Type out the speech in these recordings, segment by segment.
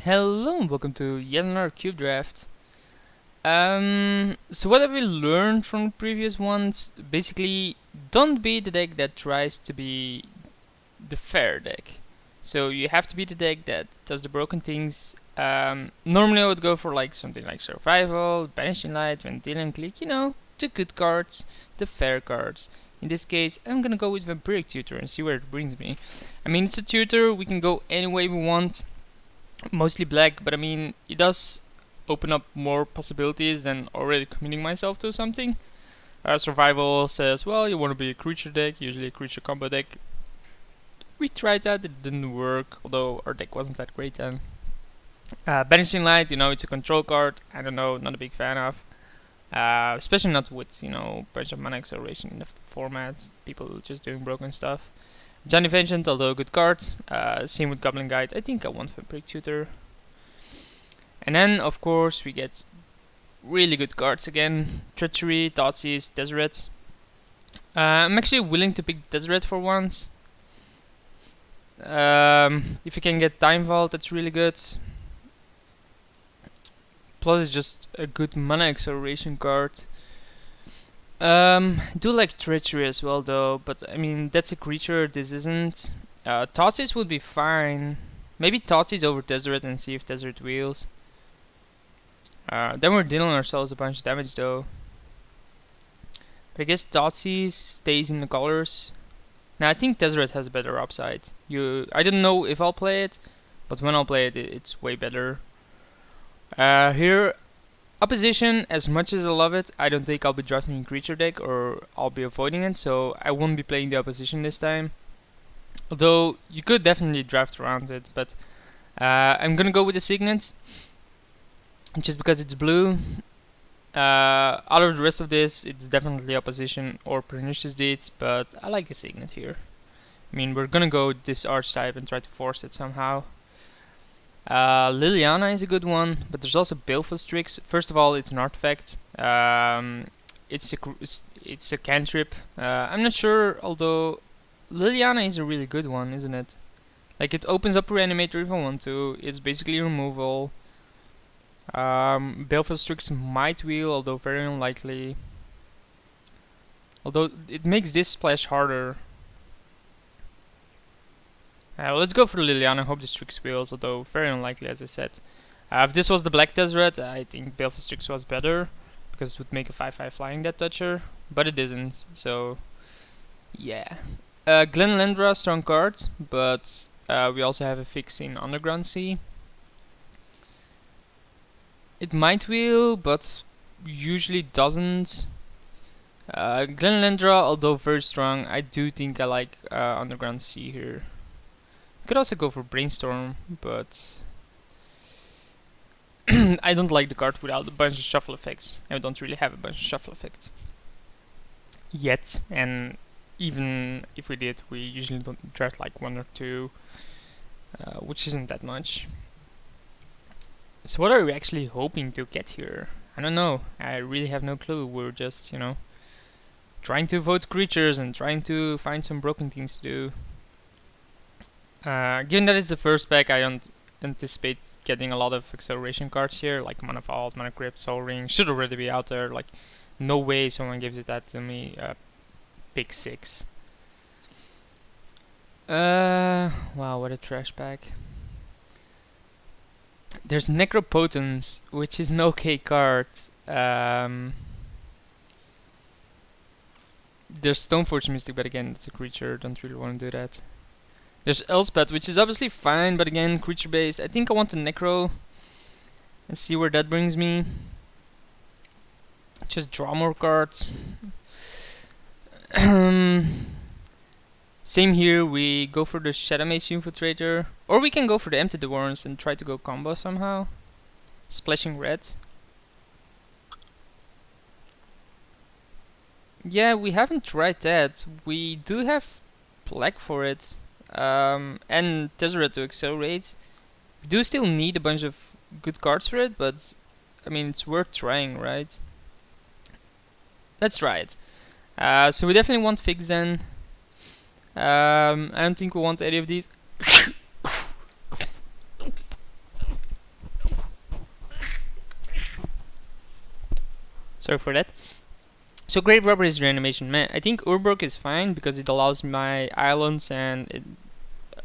Hello and welcome to yet another cube draft. So what have we learned from the previous ones? Basically, don't be the deck that tries to be the fair deck. So you have to be the deck that does the broken things. Normally I would go for like something like Survival, Banishing Light, Vendilion Clique, the good cards, the fair cards. In this case, I'm gonna go with Vampiric Tutor and see where it brings me. I mean, it's a tutor, we can go any way we want. Mostly black, but I mean, it does open up more possibilities than already committing myself to something. Survival says, well, you want to be a creature deck, usually a creature combo deck. We tried that, it didn't work, although our deck wasn't that great then. Banishing Light, it's a control card, I don't know, not a big fan of. Especially not with, bunch of mana acceleration in the format, people just doing broken stuff. Johnny Vengeance, although a good card. Same with Goblin Guide. I think I want Vampiric Tutor. And then, of course, we get really good cards again. Treachery, Thoughtseize, Deseret. I'm actually willing to pick Deseret for once. If you can get Time Vault, that's really good. Plus, it's just a good mana acceleration card. I do like Treachery as well, though, but I mean, that's a creature, this isn't. Thoughtseize would be fine. Maybe Thoughtseize over Deseret and see if Deseret wheels. Then we're dealing ourselves a bunch of damage, though. But I guess Thoughtseize stays in the colors. Now, I think Deseret has a better upside. I don't know if I'll play it, but when I'll play it, it's way better. Here, Opposition, as much as I love it, I don't think I'll be drafting a creature deck or I'll be avoiding it, so I won't be playing the Opposition this time. Although, you could definitely draft around it, but I'm gonna go with the Signet. Just because it's blue. Out of the rest of this, it's definitely Opposition or Pernicious Deeds, but I like a Signet here. I mean, we're gonna go this archetype and try to force it somehow. Liliana is a good one, but there's also Baleful Strix. First of all, it's an artifact. It's a cantrip. I'm not sure, although Liliana is a really good one, isn't it? Like, it opens up Reanimator if I want to. It's basically removal. Baleful Strix might wheel, although very unlikely. Although it makes this splash harder. Let's go for Liliana, hope the Strix wheels, although very unlikely, as I said. If this was the Black Deseret, I think Baleful Strix was better, because it would make a 5/5 flying death toucher, but it isn't, so yeah. Glenlendra, strong card, but we also have a fix in Underground Sea. It might wheel, but usually doesn't. Glenlendra, although very strong, I do think I like Underground Sea here. Could also go for Brainstorm, but I don't like the card without a bunch of shuffle effects. I don't really have a bunch of shuffle effects yet, and even if we did, we usually don't draft like one or two, which isn't that much. So what are we actually hoping to get here? I don't know. I really have no clue. We're just, trying to vote creatures and trying to find some broken things to do. Given that it's the first pack, I don't anticipate getting a lot of acceleration cards here, like Mana Vault, Mana Crypt, Soul Ring. Should already be out there. Like, no way someone gives it that to me. Pick 6. Wow, what a trash pack. There's Necropotence, which is an okay card. There's Stoneforge Mystic, but again, it's a creature. Don't really want to do that. There's Elspeth, which is obviously fine, but again, creature based. I think I want the Necro. Let's see where that brings me. Just draw more cards. Same here, we go for the Shadow Mage Infiltrator. Or we can go for the Empty Devorance and try to go combo somehow. Splashing red. Yeah, we haven't tried that. We do have black for it. And Tezzeret to accelerate. We do still need a bunch of good cards for it, but I mean, it's worth trying, right? Let's try it. So we definitely want Fix then. I don't think we want any of these. Sorry for that. So Grave Robber is reanimation. Man, I think Urborg is fine because it allows my islands and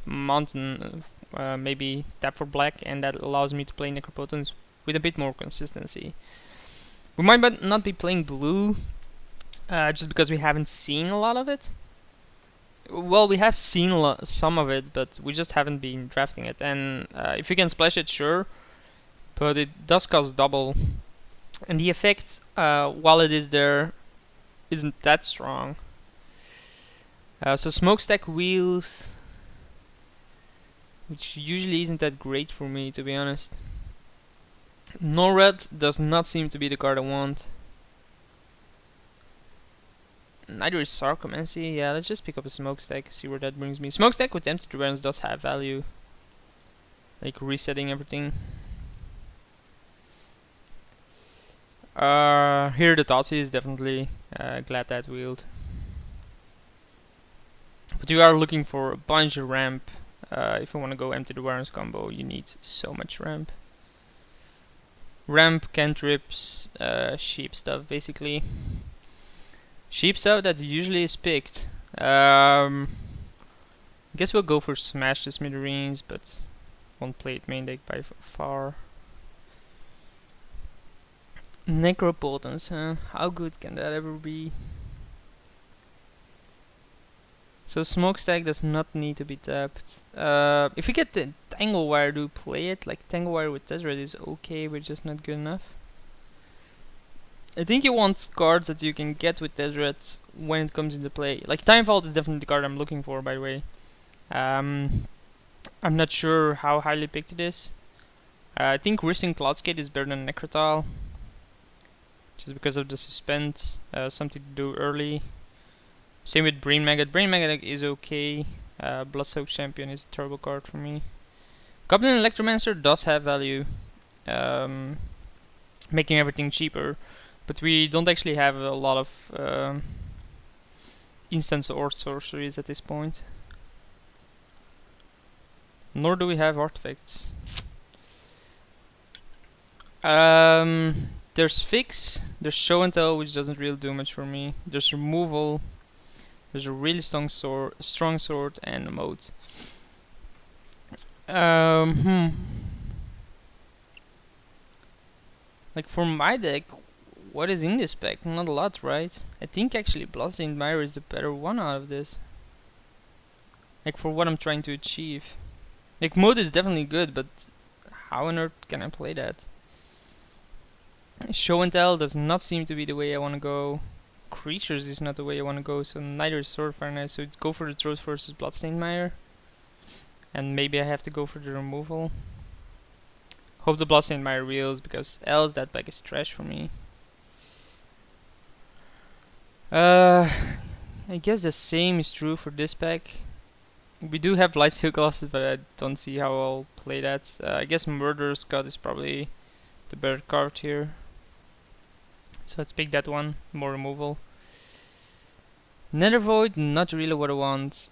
mountain maybe tap for black, and that allows me to play Necropotence with a bit more consistency. We might not be playing blue just because we haven't seen a lot of it. Well, we have seen some of it, but we just haven't been drafting it. And if you can splash it, sure, but it does cost double, and the effect, while it is there, isn't that strong. So smokestack wheels, which usually isn't that great for me, to be honest. No red does not seem to be the card I want. Neither is Sarcomancy. Yeah, let's just pick up a smokestack, see where that brings me. Smokestack with empty Dragons does have value, like resetting everything. Here the Tatsi is definitely glad that wheeled. But we are looking for a bunch of ramp. If you want to go empty the Warren's combo, you need so much ramp. Ramp, cantrips, sheep stuff basically. Sheep stuff that usually is picked. I guess we'll go for Smash the Smithereens, but won't play it main deck by far. Necropotence, huh? How good can that ever be? So smokestack does not need to be tapped. If we get the Tanglewire to play it, like Tanglewire with Tezzeret is okay, but just not good enough. I think you want cards that you can get with Tezzeret when it comes into play. Like Time Vault is definitely the card I'm looking for, by the way. I'm not sure how highly picked it is. I think Rifting Cloudskate is better than Necrotile, just because of the suspense, something to do early. Same with Brain Maggot. Brain Maggot is okay. Bloodsoaked Champion is a terrible card for me. Goblin Electromancer does have value, making everything cheaper, but we don't actually have a lot of instants or sorceries at this point. Nor do we have artifacts. There's Fix, there's Show and Tell, which doesn't really do much for me. There's Removal, there's a really strong sword, and a Moat. Like for my deck, what is in this pack? Not a lot, right? I think actually Bloodstained Mire is the better one out of this. Like for what I'm trying to achieve. Like Moat is definitely good, but how on earth can I play that? Show and Tell does not seem to be the way I want to go. Creatures is not the way I want to go, so neither is Sword Fire Knight, so it's go for the Throat versus Bloodstained Mire. And maybe I have to go for the removal. Hope the Bloodstained Mire reels, because else that pack is trash for me. I guess the same is true for this pack. We do have Lightsteel Colossus, but I don't see how I'll play that. I guess Murderous Cut is probably the better card here. So let's pick that one, more removal. Nether Void, not really what I want.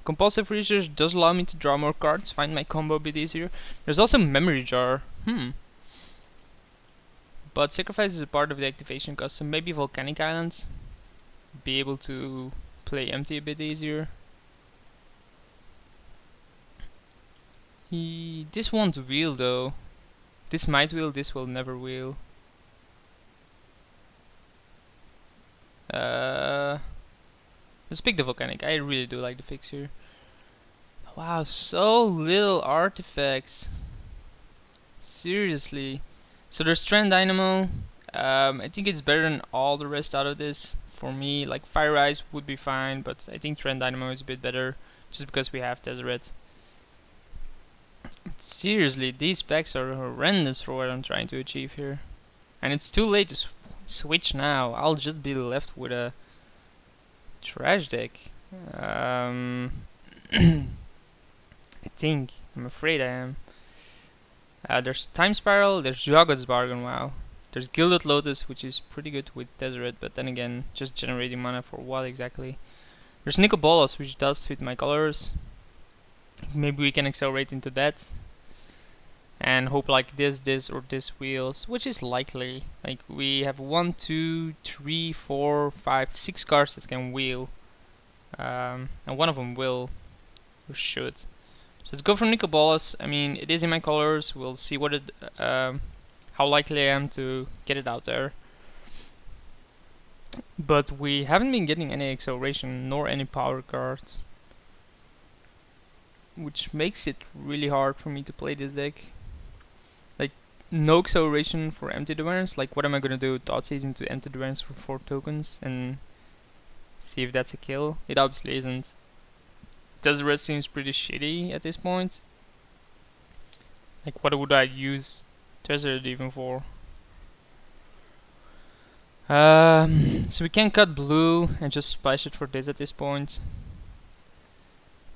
Compulsive Research does allow me to draw more cards, find my combo a bit easier. There's also Memory Jar. But Sacrifice is a part of the activation cost, so maybe Volcanic Island. Be able to play empty a bit easier. This won't wheel though. This might wheel, this will never wheel. Let's pick the Volcanic. I really do like the Fix here. Wow, so little artifacts. Seriously. So there's Trend Dynamo. I think it's better than all the rest out of this. For me, like Fire Eyes would be fine, but I think Trend Dynamo is a bit better, just because we have Tezzeret. Seriously, these packs are horrendous for what I'm trying to achieve here. And it's too late to switch now. I'll just be left with a trash deck. I think. I'm afraid I am. There's Time Spiral, there's Joggo's Bargain, wow. There's Gilded Lotus, which is pretty good with Tezzeret, but then again, just generating mana for what exactly? There's Nicol Bolas, which does fit my colors. Maybe we can accelerate into that. and hope like this, or this wheels, which is likely. Like we have 1, 2, 3, 4, 5, 6 cards that can wheel, and one of them will, or should. So let's go for Nicobolus. I mean, it is in my colors. We'll see what it, how likely I am to get it out there. But we haven't been getting any acceleration nor any power cards, which makes it really hard for me to play this deck. Like, no acceleration for Empty Awareness. Like, what am I gonna do? Thoughtseize into Empty Awareness for 4 tokens and see if that's a kill? It obviously isn't. Deseret seems pretty shitty at this point. Like, what would I use Deseret even for? So we can cut blue and just splash it for this at this point.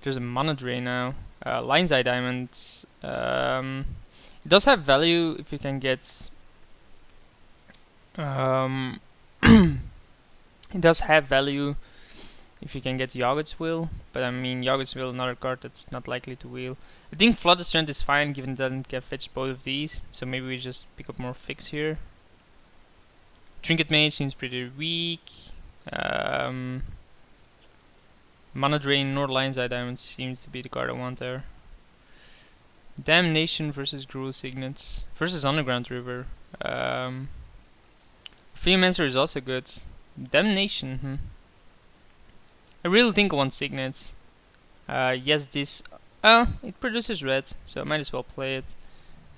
There's a mana drain now. Lion's Eye Diamond. It does have value if you can get. It does have value if you can get Yoggoth's Will, but I mean Yoggoth's Will, another card that's not likely to wheel. I think Flooded Strength is fine given it doesn't get fetched both of these, so maybe we just pick up more fix here. Trinket Mage seems pretty weak. Mana Drain nor Lion's Eye Diamond seems to be the card I want there. Damnation versus Gruul Signet versus Underground River. Fearmancer is also good. Damnation, I really think I want Signets. Yes, this. It produces red, so I might as well play it.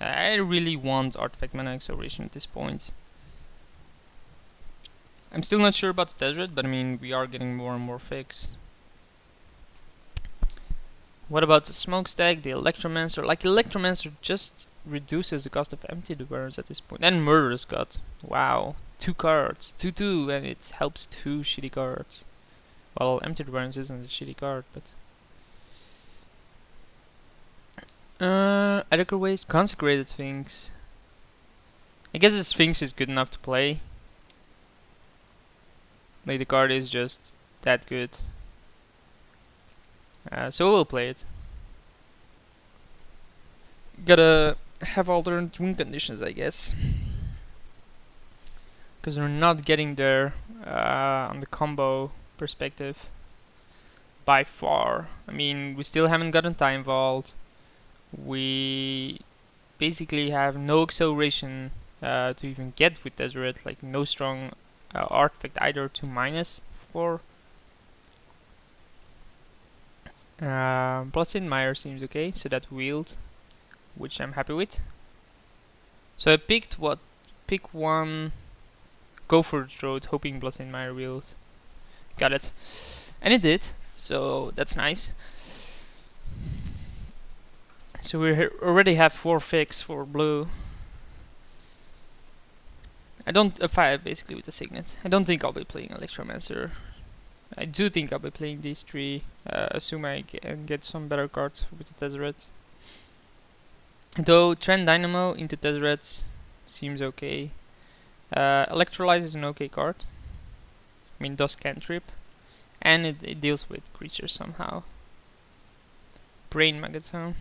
I really want Artifact Mana Acceleration at this point. I'm still not sure about the Desert, but I mean, we are getting more and more fix. What about the Smokestack, the Electromancer? Like, Electromancer just reduces the cost of Empty Awareness at this point. And Murderous Cut. Wow. 2 cards. 2/2, and it helps 2 shitty cards. Well, Empty Awareness isn't a shitty card, but... Adequate Waste, Consecrated Sphinx. I guess the Sphinx is good enough to play. Like, the card is just that good. So we'll play it. Gotta have alternate win conditions, I guess. Because we're not getting there on the combo perspective. By far. I mean, we still haven't gotten Time Vault. We basically have no acceleration to even get with Deseret. Like, no strong artifact either to minus for. Bloodstained Mire seems okay, so that wheeled, which I'm happy with. So I picked what? Pick one, go for the road, hoping Bloodstained Mire wheels. Got it. And it did, so that's nice. So we already have 4 fix for blue. I don't 5 basically with the Signet. I don't think I'll be playing Electromancer. I do think I'll be playing these 3. Assume I can get some better cards with the Deseret. Though Trend Dynamo into Deserets seems okay. Electrolyze is an okay card. I mean, does cantrip, and it deals with creatures somehow. Brain Magneton.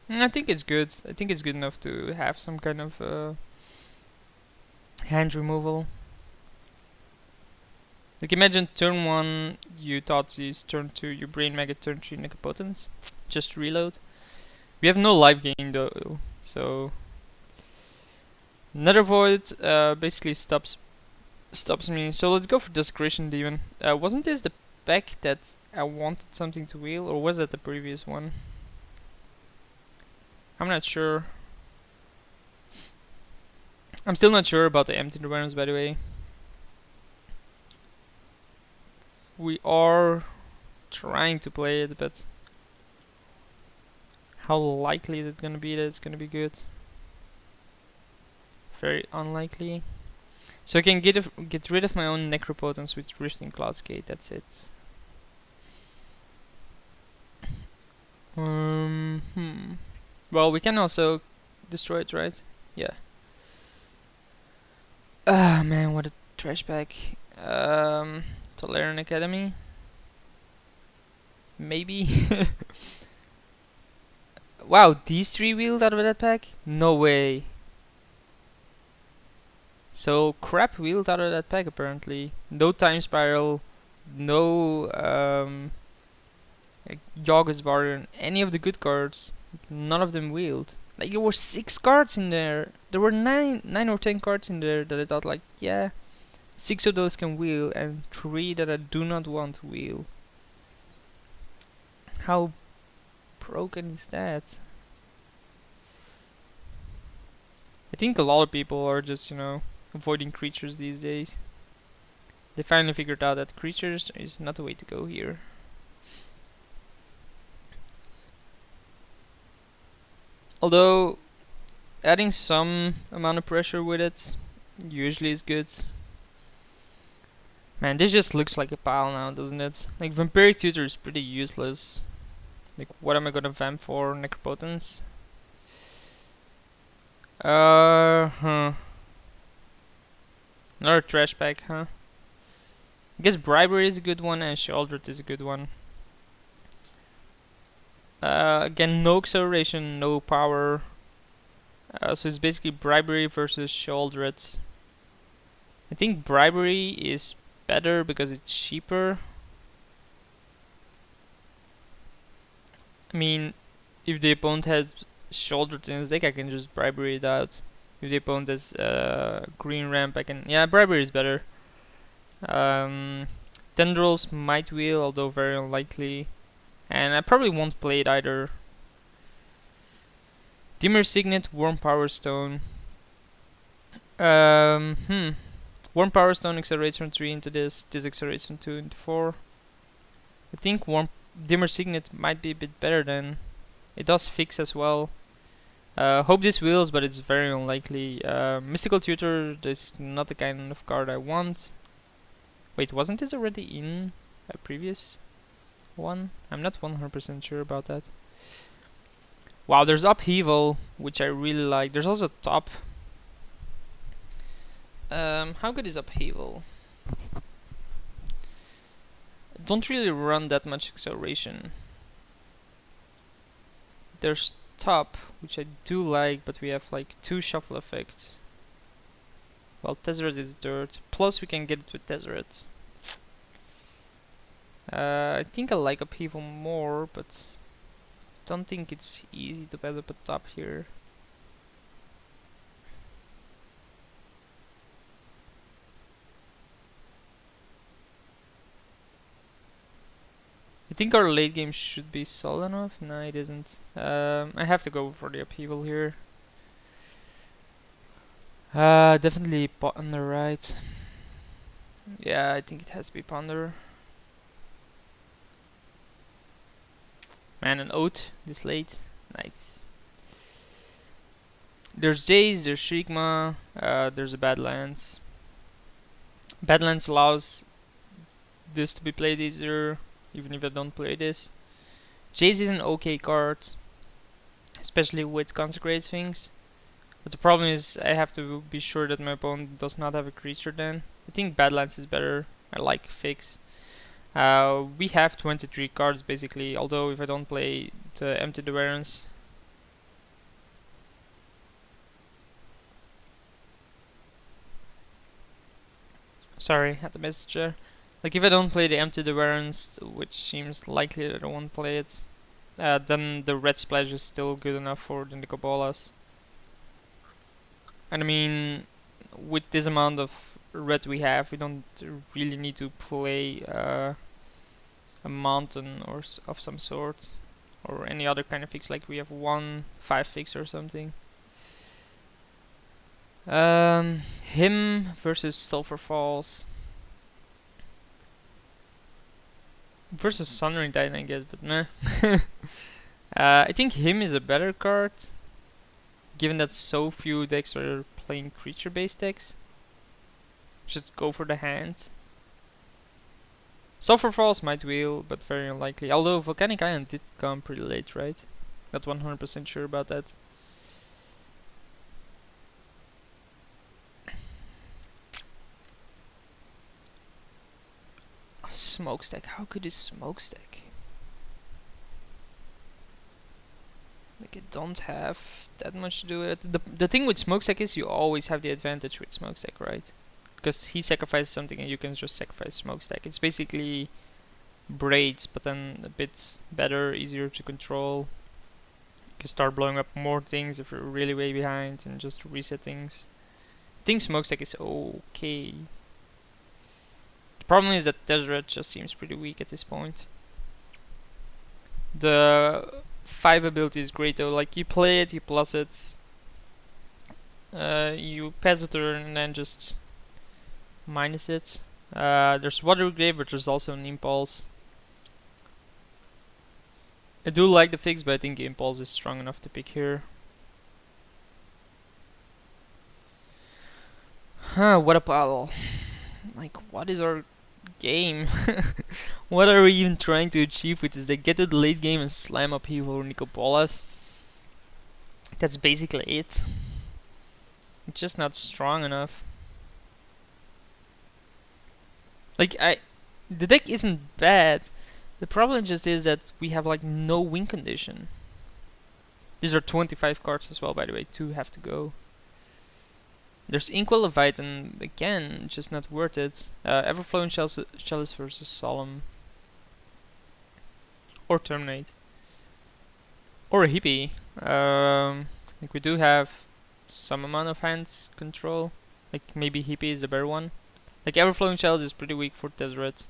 I think it's good. I think it's good enough to have some kind of hand removal. Like, imagine turn 1 you Thoughtseize, turn 2 you Brain Maggot, turn 3 Necropotence. Just reload. We have no life gain though, so Nether Void basically stops me. So let's go for Desecration Demon. Wasn't this the pack that I wanted something to wheel, or was that the previous one? I'm not sure. I'm still not sure about the Empty Awareness, by the way. We are trying to play it, but how likely is it gonna be that it's gonna be good? Very unlikely. So I can get rid of my own Necropotence with Rifting Cloudscape. That's it. Well, we can also destroy it, right? Yeah. Ah man, what a trash bag. Tolarian Academy. Maybe. Wow, these 3 wheeled out of that pack? No way. So crap wheeled out of that pack apparently. No time spiral, no Yoga's Bargain, any of the good cards. None of them wheeled. Like there were 6 cards in there. There were 9 or 10 cards in there that I thought like, yeah, 6 of those can wheel and 3 that I do not want to wheel. How broken is that? I think a lot of people are just, avoiding creatures these days. They finally figured out that creatures is not the way to go here. Although, adding some amount of pressure with it usually is good. Man, this just looks like a pile now, doesn't it? Like, Vampiric Tutor is pretty useless. Like, what am I gonna vamp for? Necropotence? Another trash pack, huh? I guess Bribery is a good one and Sheoldred is a good one. Again, no acceleration, no power. So it's basically Bribery versus Sheoldred. I think Bribery is better because it's cheaper. I mean, if the opponent has Sheoldred in his deck, I can just Bribery it out. If the opponent has green ramp, I can... Yeah, Bribery is better. Tendrils might wheel, although very unlikely. And I probably won't play it either. Dimmer Signet, Warm Power Stone. Warm Power Stone accelerates from 3 into this. This accelerates from 2 into 4. I think Dimmer Signet might be a bit better then. It does fix as well. Hope this wheels, but it's very unlikely. Mystical Tutor is not the kind of card I want. Wait, wasn't this already in a previous one? I'm not 100% sure about that. Wow, there's Upheaval, which I really like. There's also Top. How good is Upheaval? Don't really run that much acceleration. There's Top, which I do like, but we have like 2 shuffle effects. Well, Tezzeret is dirt. Plus we can get it with Tezzeret. I think I like Upheaval more, but don't think it's easy to develop a Top here. I think our late game should be solid enough. No, it isn't. I have to go for the Upheaval here. Definitely Ponder, right? Yeah, I think it has to be Ponder. Man, an Oath this late. Nice. There's Jace, there's Shigma, there's a Badlands. Badlands allows this to be played easier, even if I don't play this. Jace is an okay card, especially with Consecrate Sphinx. But the problem is I have to be sure that my opponent does not have a creature then. I think Badlands is better. I like Fix. We have 23 cards basically, although if I don't play the Empty the Warrens. Sorry, had the message there. Like if I don't play the Empty the Warrens, which seems likely that I won't play it, then the Red Splash is still good enough for the Nicobolas. And I mean, with this amount of red we have, we don't really need to play a mountain or of some sort, or any other kind of fix. Like we have 1/5 fix or something. Him versus Sulphur Falls versus Sunring Titan, I guess, but meh. I think him is a better card, given that so few decks are playing creature-based decks. Just go for the hand. Sulphur Falls might wheel, but very unlikely. Although Volcanic Island did come pretty late, right? Not 100% sure about that. Smokestack. How good is Smokestack? Like I don't have that much to do with it. The thing with Smokestack is you always have the advantage with Smokestack, right? Because he sacrifices something and you can just sacrifice Smokestack. It's basically braids, but then a bit better, easier to control. You can start blowing up more things if you're really way behind and just reset things. I think Smokestack is okay. The problem is that Tezzeret just seems pretty weak at this point. The 5 ability is great though, like you play it, you plus it, you pass the turn and then just minus it. There's Water Grave, but there's also an Impulse. I do like the fix, but I think Impulse is strong enough to pick here. Huh, what a puddle. Like, what is our game? What are we even trying to achieve with this? They get to the late game and slam up people or Nicopolas. That's basically it. It's just not strong enough. Like, the deck isn't bad. The problem just is that we have like no win condition. These are 25 cards as well, by the way. 2 have to go. There's Inkwell Leviathan, again, just not worth it. Everflowing Chalice versus Solemn. Or Terminate. Or a Hippie. Like we do have some amount of hand control. Like maybe Hippie is the better one. Like Everflowing Chalice is pretty weak for Tezzeret.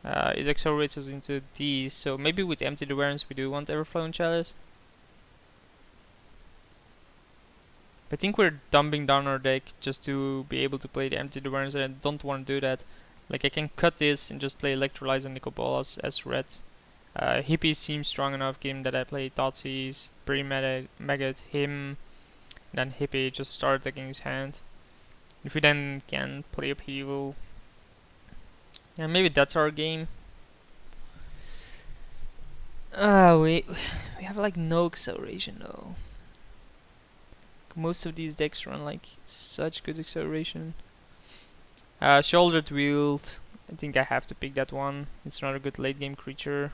It accelerates us into these, so maybe with Empty Awareness we do want Everflowing Chalice. I think we're dumping down our deck just to be able to play the Empty Awareness, and I don't want to do that. Like I can cut this and just play Electrolyze and Nicopolas as red. Hippie seems strong enough given that I play Thoughtseize, Maggot, him, then Hippie just start attacking his hand. If we then can play Upheaval, yeah, maybe that's our game. We have like no acceleration though. Most of these decks run like such good acceleration. Shouldered Wield, I think I have to pick that one. It's not a good late game creature.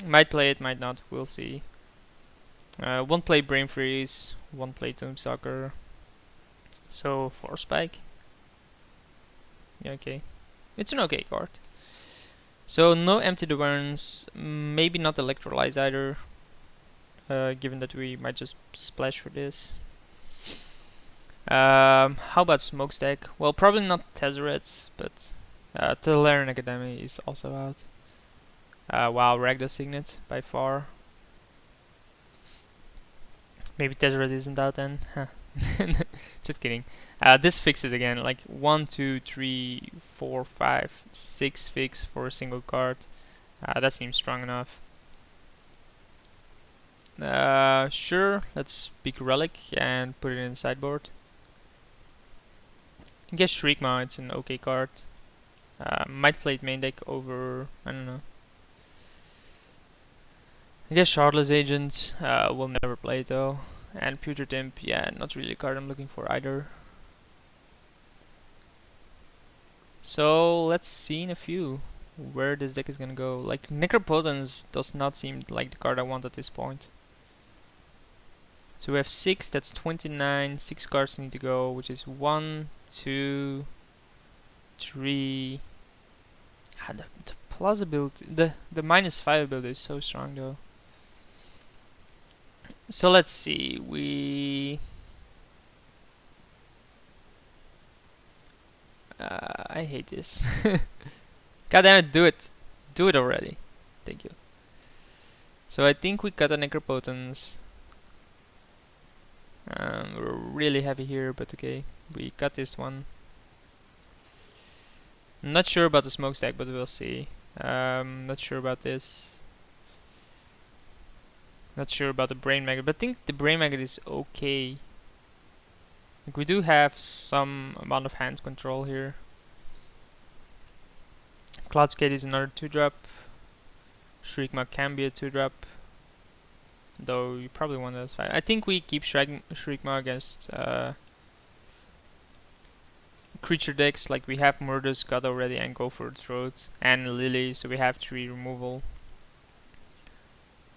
Might play it, might not, we'll see. Won't play Brain Freeze, won't play Tomb Soccer. So, Force Spike. Yeah, okay. It's an okay card. So, no Empty Awareness, maybe not Electrolyze either. Given that we might just splash for this. How about Smokestack? Well, probably not Tezzeret, but Tolarian Academy is also out. Wow, Ragdoll Signet by far. Maybe Tezzeret isn't out then. Just kidding. This fixes again, like 1, 2, 3, 4, 5, 6 fix for a single card. That seems strong enough. Sure, let's pick Relic and put it in the sideboard. I guess Shriekmaw, it's an okay card. Might play it main deck over, I don't know. I guess Shardless Agent, will never play it though. And Putrid Imp, yeah, not really a card I'm looking for either. So let's see in a few where this deck is gonna go. Like Necropotence does not seem like the card I want at this point. So we have 6, that's 29, 6 cards need to go, which is 1, 2, 3. The plus ability, the -5 ability is so strong though. So let's see, I hate this. God damn it, do it! Do it already. Thank you. So I think we cut a Necropotence. We're really heavy here, but okay. We cut this one. I'm not sure about the Smokestack, but we'll see. Not sure about this. Not sure about the Brain Maggot, but I think the Brain Maggot is okay. Like we do have some amount of hand control here. Cloudskate is another 2-drop. Shriekmaw can be a 2-drop. Though you probably want that as 5. I think we keep Shriekmaw against creature decks. Like we have Murder's Cut already and Go for the Throat and Lily, so we have 3 removal.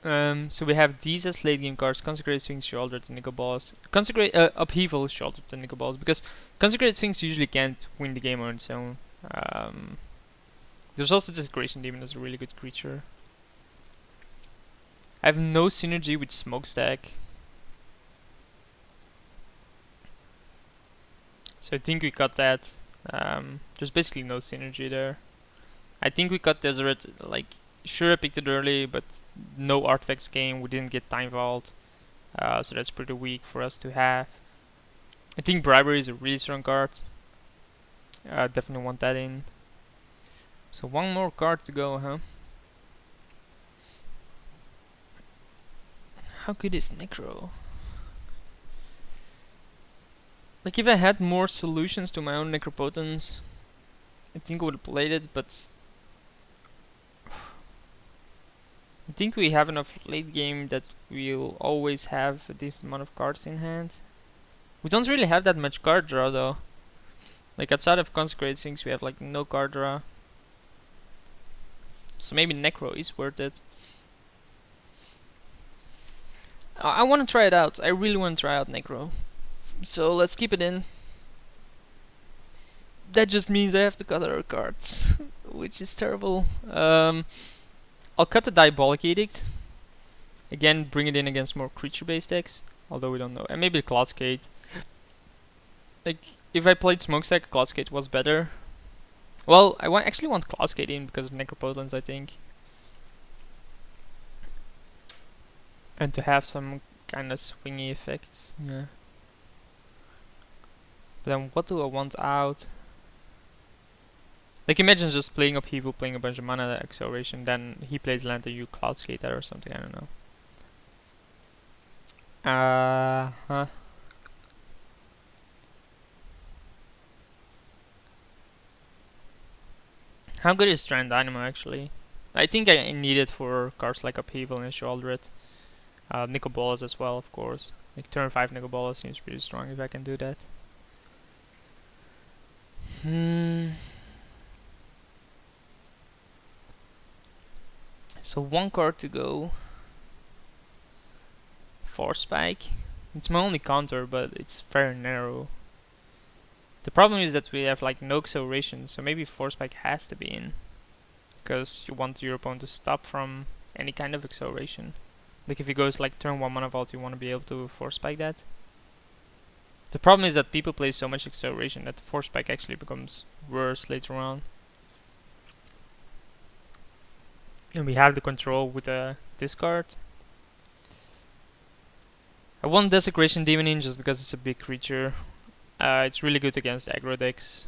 So we have these as late game cards: Consecrated Sphinx, Shoulder, Nicol Bolas. Consecrate Upheaval, Shoulder, Nicol Bolas, because Consecrated Sphinx usually can't win the game on its own. There's also Desecration Demon as a really good creature. I have no synergy with Smokestack, so I think we cut that. There's basically no synergy there. I think we cut Deseret. Like, sure, I picked it early, but no artifacts game. We didn't get Time Vault, so that's pretty weak for us to have. I think Bribery is a really strong card. Definitely want that in. So one more card to go, huh? How good is Necro? Like, if I had more solutions to my own Necropotence, I think I would have played it, but I think we have enough late game that we'll always have a decent amount of cards in hand. We don't really have that much card draw though. Like, outside of Consecrated Sphinx, we have like no card draw. So maybe Necro is worth it. I want to try it out. I really want to try out Necro. So let's keep it in. That just means I have to cut our cards, which is terrible. I'll cut the Diabolic Edict. Again, bring it in against more creature-based decks, although we don't know. And maybe the Cloudskate. Like, if I played Smokestack, Cloudskate was better. Well, I actually want Cloudskate in because of Necropotence, I think. And to have some kind of swingy effects. Yeah. But then what do I want out? Like, imagine just playing Upheaval, playing a bunch of mana acceleration, then he plays land and you Cloudskate that or something, I don't know. How good is Strand Dynamo actually? I think I need it for cards like Upheaval and Shaldred. Nicol Bolas as well, of course. Like, turn 5 Nicol Bolas seems pretty strong if I can do that. So one card to go. Force Spike. It's my only counter, but it's very narrow. The problem is that we have like no acceleration, so maybe Force Spike has to be in. Because you want your opponent to stop from any kind of acceleration. Like, if he goes like turn 1 Mana Vault, you want to be able to Force Spike that. The problem is that people play so much acceleration that the Force Spike actually becomes worse later on. And we have the control with the discard. I want Desecration Demon in just because it's a big creature. It's really good against aggro decks.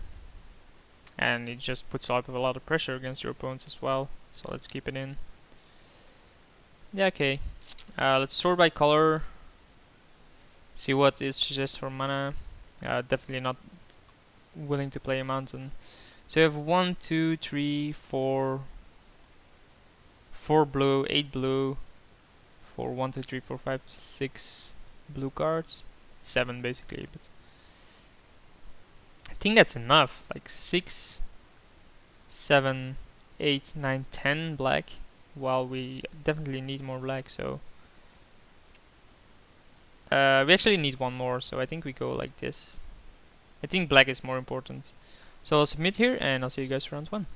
And it just puts up a lot of pressure against your opponents as well. So let's keep it in. Yeah, okay. Let's sort by color. See what it suggests for mana. Definitely not willing to play a mountain. So you have 1, 2, 3, 4 blue, 8 blue, 4, 1, 2, 3, 4, 5, 6 blue cards. 7 basically, but I think that's enough. Like 6, 7, 8, 9, 10 black. While we definitely need more black, so we actually need one more, so I think we go like this. I think black is more important. So I'll submit here and I'll see you guys for round 1.